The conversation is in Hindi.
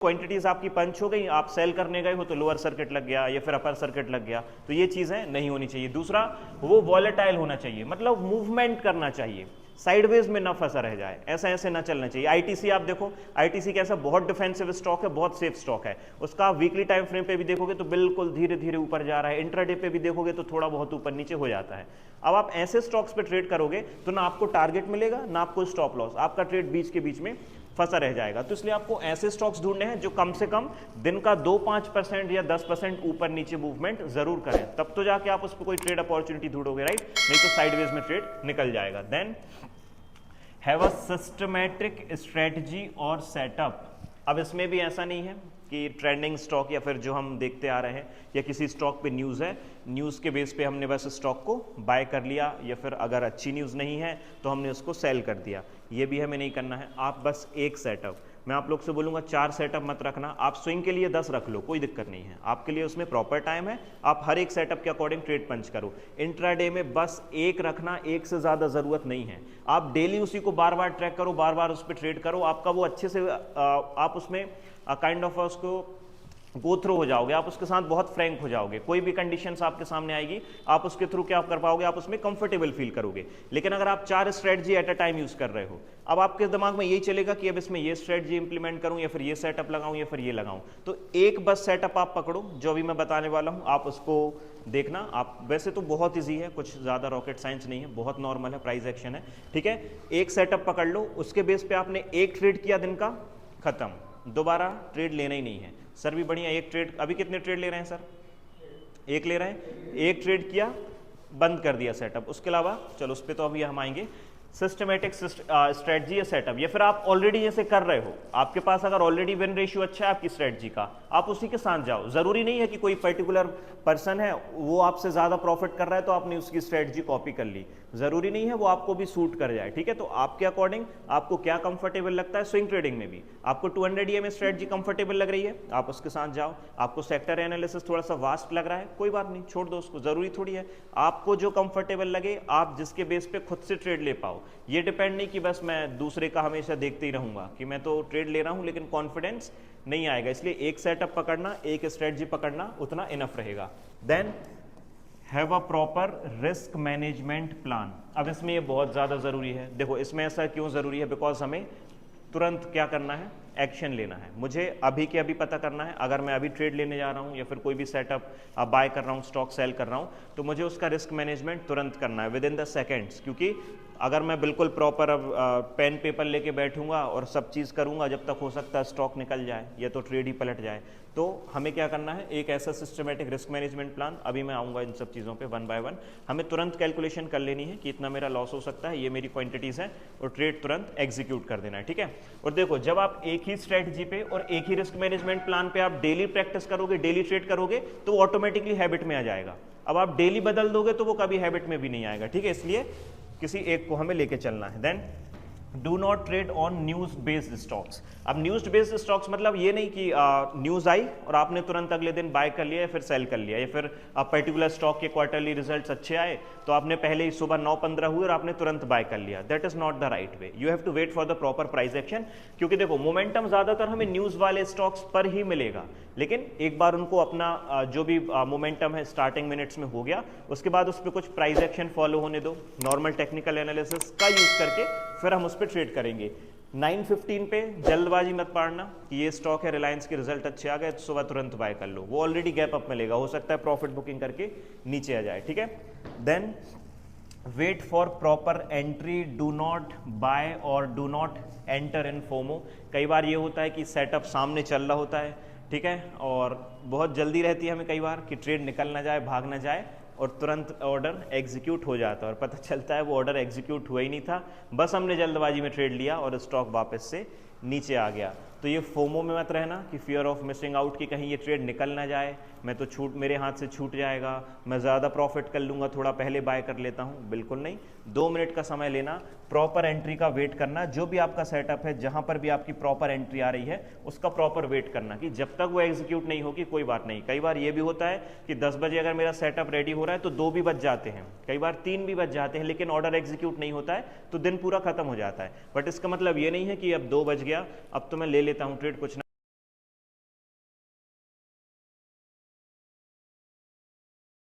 क्वांटिटीज आपकी पंच हो गई, आप सेल करने गए हो तो लोअर सर्किट लग गया या फिर अपर सर्किट लग गया, तो ये चीजें नहीं होनी चाहिए। दूसरा, वो वॉलेटाइल होना चाहिए, मतलब मूवमेंट करना चाहिए, साइडवेज में ना फंसा रह जाए, ऐसा ऐसे ना चलना चाहिए। आईटीसी आप देखो, आईटीसी कैसा बहुत डिफेंसिव स्टॉक है, बहुत सेफ स्टॉक है, उसका वीकली टाइम फ्रेम पे भी देखोगे तो बिल्कुल धीरे धीरे ऊपर जा रहा है, इंट्राडे पे भी देखोगे तो थोड़ा बहुत ऊपर नीचे हो जाता है। अब आप ऐसे स्टॉक्स पे ट्रेड करोगे तो ना आपको टारगेट मिलेगा ना आपको स्टॉप लॉस, आपका ट्रेड बीच के बीच में फंसा रह जाएगा। तो इसलिए आपको ऐसे स्टॉक्स ढूंढने हैं जो कम से कम दिन का 2-5% या 10% ऊपर नीचे मूवमेंट जरूर करें, तब तो जाके आप उस पर कोई ट्रेड अपॉर्चुनिटी ढूंढोगे, राइट? नहीं तो साइडवेज में ट्रेड निकल जाएगा। Then have a systematic strategy और सेटअप। अब इसमें भी ऐसा नहीं है कि ट्रेंडिंग स्टॉक या फिर जो हम देखते आ रहे हैं या किसी स्टॉक पे न्यूज़ है, न्यूज़ के बेस पे हमने बस स्टॉक को बाय कर लिया, या फिर अगर अच्छी न्यूज़ नहीं है तो हमने उसको सेल कर दिया, ये भी हमें नहीं करना है। आप बस एक सेटअप, मैं आप लोग से बोलूँगा 4 सेटअप मत रखना, आप स्विंग के लिए 10 रख लो, कोई दिक्कत नहीं है, आपके लिए उसमें प्रॉपर टाइम है, आप हर एक सेटअप के अकॉर्डिंग ट्रेड पंच करो। इंट्राडे में बस एक रखना, एक से ज़्यादा ज़रूरत नहीं है। आप डेली उसी को बार बार ट्रैक करो, बार बार उस पर ट्रेड करो, आपका वो अच्छे से आप उसमें काइंड ऑफ उसको गो थ्रू हो जाओगे, आप उसके साथ बहुत फ्रैंक हो जाओगे, कोई भी कंडीशंस आपके सामने आएगी आप उसके थ्रू क्या कर पाओगे, आप उसमें कंफर्टेबल फील करोगे। लेकिन अगर आप 4 strategy at a time use कर रहे हो, अब आपके दिमाग में यही चलेगा कि अब इसमें ये स्ट्रेटजी इंप्लीमेंट करूं या फिर ये सेटअप लगाऊं या फिर ये लगाऊं, तो एक बस सेटअप आप पकड़ो जो अभी मैं बताने वाला हूं, आप उसको देखना। आप वैसे तो बहुत ईजी है, कुछ ज़्यादा रॉकेट साइंस नहीं है, बहुत नॉर्मल है, प्राइस एक्शन है, ठीक है। एक सेटअप पकड़ लो, उसके बेस पे आपने एक ट्रेड किया दिन का, खत्म, दोबारा ट्रेड लेना ही नहीं है। सर भी बढ़िया, एक ट्रेड, अभी कितने ट्रेड ले रहे हैं सर? एक ले रहे हैं, एक ट्रेड किया बंद कर दिया सेटअप, उसके अलावा चलो उस पर तो अभी हम आएंगे। सिस्टमेटिक स्ट्रेटजी या सेटअप, या फिर आप ऑलरेडी जैसे कर रहे हो, आपके पास अगर ऑलरेडी विन रेशियो अच्छा है आपकी स्ट्रेटजी का, आप उसी के साथ जाओ। जरूरी नहीं है कि कोई पर्टिकुलर पर्सन है वो आपसे ज्यादा प्रॉफिट कर रहा है तो आपने उसकी स्ट्रेटजी कॉपी कर ली, जरूरी नहीं है वो आपको भी सूट कर जाए, ठीक है। तो आपके अकॉर्डिंग आपको क्या कंफर्टेबल लगता है, स्विंग ट्रेडिंग में भी आपको 200 EMA स्ट्रेटजी कंफर्टेबल लग रही है, आप उसके साथ जाओ। आपको सेक्टर एनालिसिस थोड़ा सा वास्ट लग रहा है, कोई बात नहीं, छोड़ दो उसको, जरूरी थोड़ी है। आपको जो कंफर्टेबल लगे, आप जिसके बेस पे खुद से ट्रेड ले पाओ, ये डिपेंड नहीं कि बस मैं दूसरे का हमेशा देखते ही रहूंगा कि मैं तो ट्रेड ले रहा हूं लेकिन कॉन्फिडेंस नहीं आएगा। इसलिए एक सेटअप पकड़ना, एक स्ट्रेटजी पकड़ना उतना इनफ रहेगा। Then have a proper risk management plan. अब इसमें ये बहुत ज़्यादा ज़रूरी है। देखो इसमें ऐसा क्यों ज़रूरी है, बिकॉज हमें तुरंत क्या करना है, एक्शन लेना है। मुझे अभी के अभी पता करना है, अगर मैं अभी ट्रेड लेने जा रहा हूँ या फिर कोई भी सेटअप बाय कर रहा हूँ, स्टॉक सेल कर रहा हूँ, तो मुझे उसका रिस्क मैनेजमेंट तुरंत करना है, विद इन द सेकेंड्स। क्योंकि अगर मैं बिल्कुल प्रॉपर अब पेन पेपर लेके बैठूंगा और सब चीज़ करूंगा, जब तक हो सकता है स्टॉक निकल जाए या तो ट्रेड ही पलट जाए। तो हमें क्या करना है, एक ऐसा सिस्टमेटिक रिस्क मैनेजमेंट प्लान, अभी मैं आऊँगा इन सब चीज़ों पे वन बाय वन। हमें तुरंत कैलकुलेशन कर लेनी है कि इतना मेरा लॉस हो सकता है, ये मेरी क्वांटिटीज़ हैं, और ट्रेड तुरंत एग्जीक्यूट कर देना है, ठीक है। और देखो जब आप एक ही स्ट्रेटजी पे और एक ही रिस्क मैनेजमेंट प्लान पे आप डेली प्रैक्टिस करोगे, डेली ट्रेड करोगे, तो वो ऑटोमेटिकली हैबिट में आ जाएगा। अब आप डेली बदल दोगे तो वो कभी हैबिट में भी नहीं आएगा, ठीक है। इसलिए किसी एक को हमें लेके चलना है। Then do not trade on news based stocks. अब न्यूज बेस्ड स्टॉक्स मतलब ये नहीं कि न्यूज आई और आपने तुरंत अगले दिन बाय कर लिया या फिर सेल कर लिया, या फिर पर्टिकुलर स्टॉक के क्वार्टरली रिजल्ट्स अच्छे आए तो आपने पहले ही सुबह 9:15 हुए और आपने तुरंत बाय कर लिया। That is not the right way, you have to wait for the proper price action. क्योंकि देखो मोमेंटम ज्यादातर हमें न्यूज वाले स्टॉक्स पर ही मिलेगा, लेकिन एक बार उनको अपना जो भी मोमेंटम है स्टार्टिंग मिनट्स में हो गया, उसके बाद उस पर कुछ प्राइस एक्शन फॉलो होने दो, नॉर्मल टेक्निकल एनालिसिस का यूज करके फिर हम उस पर ट्रेड करेंगे। 9:15 पे जल्दबाजी मत पाड़ना कि ये स्टॉक है रिलायंस के रिजल्ट अच्छे आ गए तो सुबह तुरंत बाय कर लो, वो ऑलरेडी गैप अप मिलेगा, हो सकता है प्रॉफिट बुकिंग करके नीचे आ जाए, ठीक है। Then wait for proper entry, do not buy और do not enter in FOMO. कई बार ये होता है कि सेटअप सामने चल रहा होता है, ठीक है, और बहुत जल्दी रहती है हमें कई बार कि ट्रेड निकल ना जाए, भाग ना जाए, और तुरंत ऑर्डर एग्जीक्यूट हो जाता है और पता चलता है वो ऑर्डर एग्जीक्यूट हुआ ही नहीं था, बस हमने जल्दबाजी में ट्रेड लिया और स्टॉक वापस से नीचे आ गया। तो ये फोमो में मत रहना कि फियर ऑफ मिसिंग आउट, कि कहीं ये ट्रेड निकल ना जाए, मैं तो मेरे हाथ से छूट जाएगा, मैं ज़्यादा प्रॉफिट कर लूँगा, थोड़ा पहले बाय कर लेता हूँ, बिल्कुल नहीं। 2 मिनट का समय लेना, प्रॉपर एंट्री का वेट करना, जो भी आपका सेटअप है जहाँ पर भी आपकी प्रॉपर एंट्री आ रही है उसका प्रॉपर वेट करना कि जब तक वो एग्जीक्यूट नहीं होगी कोई बात नहीं। कई बार ये भी होता है कि 10 बजे अगर मेरा सेटअप रेडी हो रहा है तो 2 भी बज जाते हैं, कई बार 3 भी बज जाते हैं, लेकिन ऑर्डर एग्जीक्यूट नहीं होता है तो दिन पूरा खत्म हो जाता है। बट इसका मतलब ये नहीं है कि अब 2 बज गया अब तो मैं ले लेता हूँ ट्रेड, कुछ